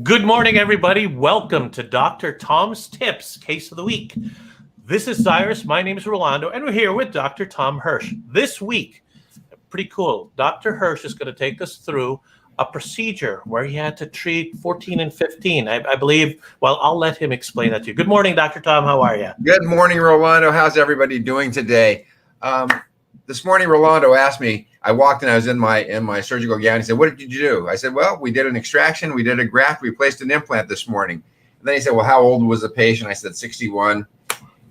Good morning, everybody. Welcome to Dr. Tom's Tips Case of the Week. This is Cyrus. My name is Rolando, and we're here with Dr. Tom Hirsch. This week, pretty cool. Dr. Hirsch is going to take us through a procedure where he had to treat 14 and 15. I believe, well, I'll let him explain that to you. Good morning, Dr. Tom. How are you? Good morning, Rolando. How's everybody doing today? This morning, Rolando asked me, I walked in, I was in my surgical gown. He said, "What did you do?" I said, "Well, we did an extraction, we did a graft, we placed an implant this morning." And then he said, "Well, how old was the patient?" I said, 61.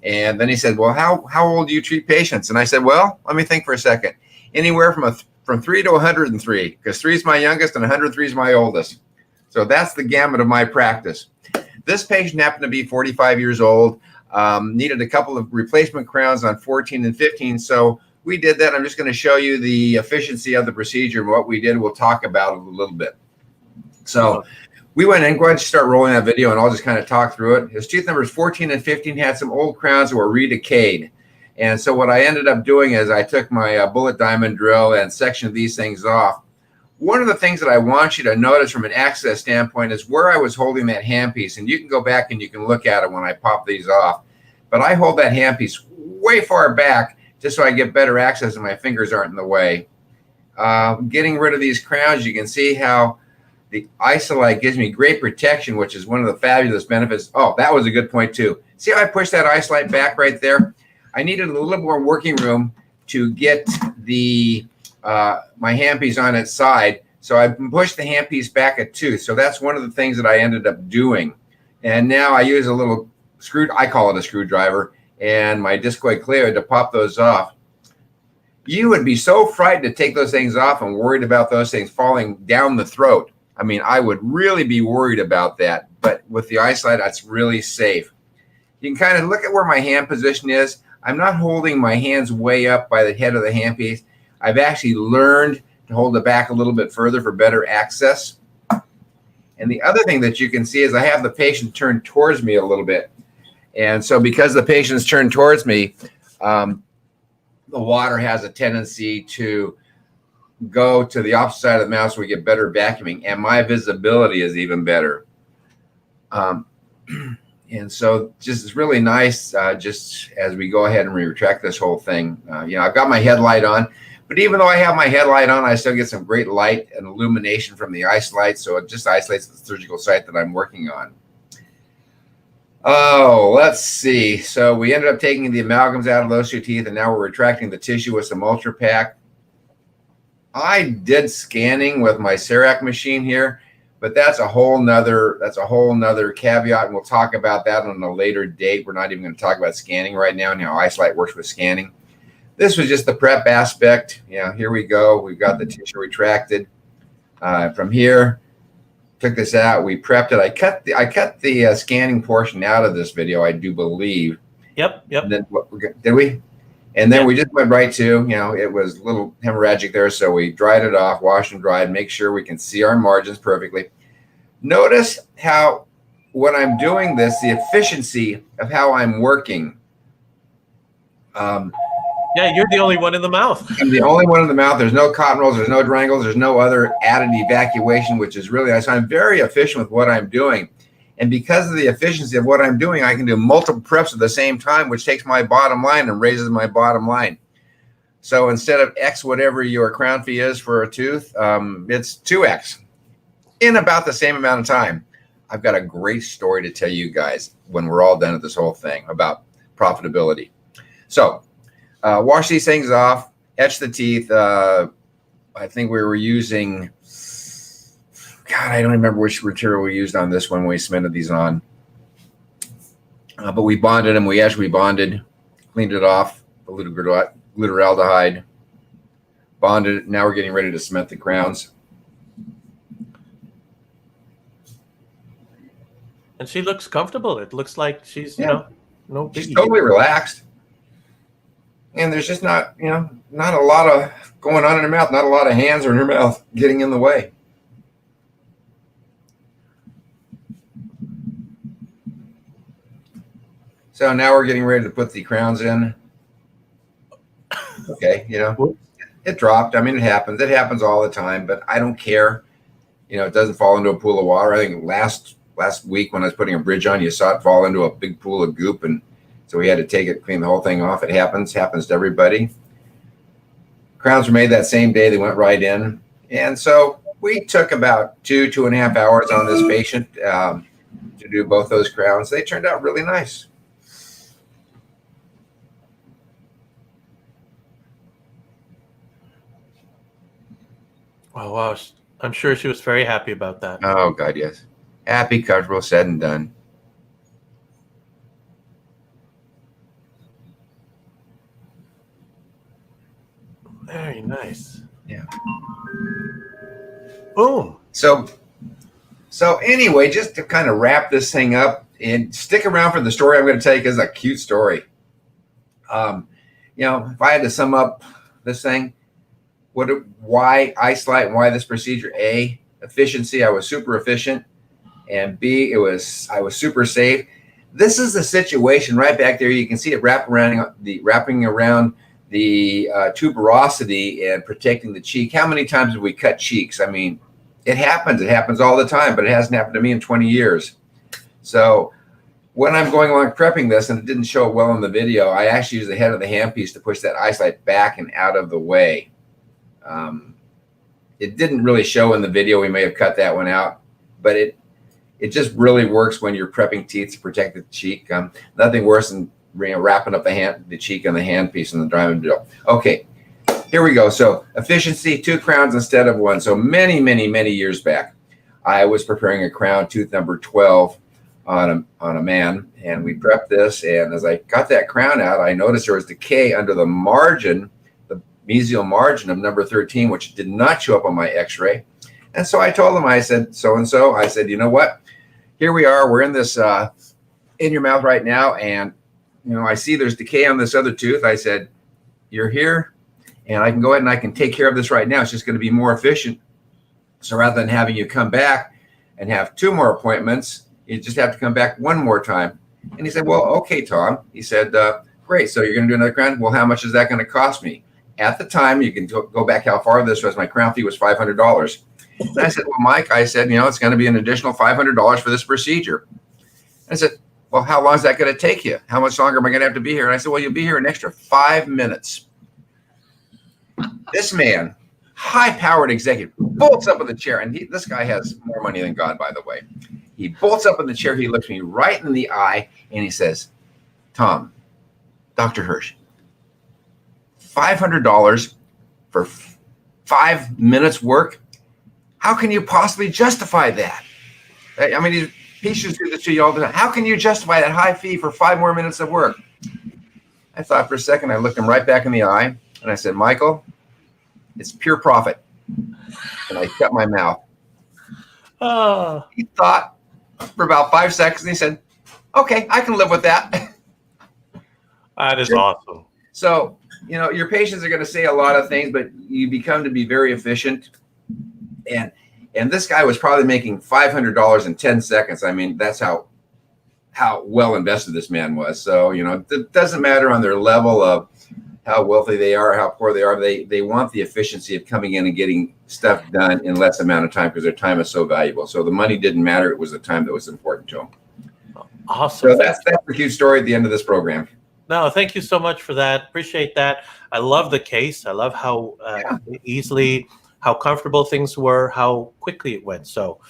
And then he said, "Well, how old do you treat patients?" And I said, "Well, let me think for a second. Anywhere from 3 to 103, because 3 is my youngest and 103 is my oldest. So that's the gamut of my practice." This patient happened to be 45 years old, needed a couple of replacement crowns on 14 and 15. So we did that. I'm just going to show you the efficiency of the procedure and what we did. We'll talk about it a little bit. So we went in. Go ahead and start rolling that video, and I'll just kind of talk through it. His tooth numbers 14 and 15 had some old crowns that were re-decayed. And so what I ended up doing is I took my bullet diamond drill and sectioned these things off. One of the things that I want you to notice from an access standpoint is where I was holding that handpiece. And you can go back and you can look at it when I pop these off. But I hold that handpiece way far back just so I get better access and my fingers aren't in the way. Getting rid of these crowns, you can see how the Isolite gives me great protection, which is one of the fabulous benefits. Oh, that was a good point too. See how I pushed that Isolite back right there? I needed a little more working room to get the my handpiece on its side. So I pushed the handpiece back a tooth. So that's one of the things that I ended up doing. And now I use a little I call it a screwdriver, and my discoid clear to pop those off. You would be so frightened to take those things off and worried about those things falling down the throat. I mean, I would really be worried about that. But with the Isolite, that's really safe. You can kind of look at where my hand position is. I'm not holding my hands way up by the head of the handpiece. I've actually learned to hold it back a little bit further for better access. And the other thing that you can see is I have the patient turned towards me a little bit. And so because the patient's turned towards me, the water has a tendency to go to the opposite side of the mouth so we get better vacuuming. And my visibility is even better. And so just it's really nice just as we go ahead and retract this whole thing. I've got my headlight on. But even though I have my headlight on, I still get some great light and illumination from the Isolite. So it just isolates the surgical site that I'm working on. Oh, let's see. So we ended up taking the amalgams out of those 2 teeth, and now we're retracting the tissue with some Ultra Pack. I did scanning with my CEREC machine here, but that's a whole nother caveat, and we'll talk about that on a later date. We're not even going to talk about scanning right now and how Isolite works with scanning. This was just the prep aspect. Here we go. We've got the tissue retracted. From here, took this out. We prepped it. I cut the scanning portion out of this video, I do believe. Yep. And then, did we? And then we just went right to, it was a little hemorrhagic there, so we dried it off, washed and dried, make sure we can see our margins perfectly. Notice how when I'm doing this, the efficiency of how I'm working. Yeah, you're the only one in the mouth. I'm the only one in the mouth. There's no cotton rolls. There's no drangles. There's no other added evacuation, which is really nice. So I'm very efficient with what I'm doing. And because of the efficiency of what I'm doing, I can do multiple preps at the same time, which takes my bottom line and raises my bottom line. So instead of X, whatever your crown fee is for a tooth, it's 2X in about the same amount of time. I've got a great story to tell you guys when we're all done with this whole thing about profitability. So wash these things off, etch the teeth. I think we were using, God, I don't remember which material we used on this one when we cemented these on. But we bonded them. We actually bonded, cleaned it off, the glutaraldehyde, bonded it. Now we're getting ready to cement the crowns. And she looks comfortable. It looks like she's, no biggie. She's totally relaxed. And there's just not a lot of going on in her mouth, not a lot of hands or in her mouth getting in the way. So now we're getting ready to put the crowns in. Okay, it dropped. I mean, it happens. It happens all the time, but I don't care. it doesn't fall into a pool of water. I think last week when I was putting a bridge on, you saw it fall into a big pool of goop, and so we had to take it, clean the whole thing off. It happens to everybody. Crowns were made that same day. They went right in, and so we took about 2.5 hours on this patient to do both those crowns. They turned out really nice. Oh, wow. I'm sure she was very happy about that. Oh, God, yes. Happy, comfortable, said and done. Very nice. Yeah. Boom. So anyway, just to kind of wrap this thing up and stick around for the story I'm going to tell you, because it's a cute story. If I had to sum up this thing, why Isolite and why this procedure? A, efficiency. I was super efficient. And B, I was super safe. This is the situation right back there. You can see it wrapping around the tuberosity and protecting the cheek. How many times have we cut cheeks? I mean, it happens. It happens all the time, but it hasn't happened to me in 20 years. So when I'm going along prepping this, and it didn't show well in the video, I actually use the head of the handpiece to push that Isolite back and out of the way. It didn't really show in the video. We may have cut that one out, but it just really works when you're prepping teeth to protect the cheek. Nothing worse than wrapping up the cheek and the handpiece and the diamond drill. Okay, here we go. So efficiency, 2 crowns instead of 1. So many, many, many years back, I was preparing a crown, tooth number 12 on a man, and we prepped this. And as I got that crown out, I noticed there was decay under the margin, the mesial margin of number 13, which did not show up on my x-ray. And so I told him, I said, so-and-so, I said, you know what? Here we are. We're in this, in your mouth right now. And, I see there's decay on this other tooth. I said, you're here and I can go ahead and I can take care of this right now. It's just going to be more efficient. So rather than having you come back and have 2 more appointments, you just have to come back 1 more time. And he said, well, okay, Tom. He said, great. So you're going to do another crown. Well, how much is that going to cost me? At the time, you can go back how far this was. My crown fee was $500. And I said, well, Mike, I said, it's going to be an additional $500 for this procedure. And I said, well, how long is that going to take you? How much longer am I going to have to be here? And I said, well, you'll be here an extra 5 minutes. This man, high-powered executive, bolts up in the chair. And this guy has more money than God, by the way. He bolts up in the chair. He looks me right in the eye, and he says, Tom, Dr. Hirsch, $500 for 5 minutes work? How can you possibly justify that? I mean, these patients do this to you all the time. How can you justify that high fee for 5 more minutes of work? I thought for a second. I looked him right back in the eye, and I said, Michael, it's pure profit. And I shut my mouth. He thought for about 5 seconds, and he said, okay, I can live with that. That is awesome. So, your patients are going to say a lot of things, but you become to be very efficient. And this guy was probably making $500 in 10 seconds. I mean, that's how well invested this man was. So, it doesn't matter on their level of how wealthy they are, how poor they are. They want the efficiency of coming in and getting stuff done in less amount of time because their time is so valuable. So the money didn't matter. It was the time that was important to them. Awesome. So that's a huge story at the end of this program. No, thank you so much for that. Appreciate that. I love the case. I love how easily, how comfortable things were, how quickly it went. So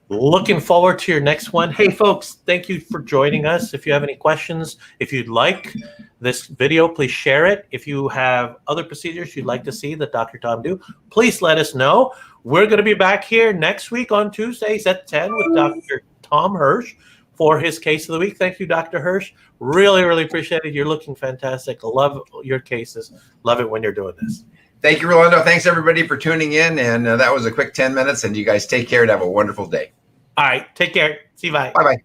looking forward to your next one. Hey, folks, thank you for joining us. If you have any questions, if you'd like this video, please share it. If you have other procedures you'd like to see that Dr. Tom do, please let us know. We're going to be back here next week on Tuesdays at 10 with Dr. Tom Hirsch for his case of the week. Thank you, Dr. Hirsch. Really, really appreciate it. You're looking fantastic. Love your cases. Love it when you're doing this. Thank you, Rolando. Thanks, everybody, for tuning in. And that was a quick 10 minutes. And you guys take care and have a wonderful day. All right. Take care. See you. Bye. Bye-bye.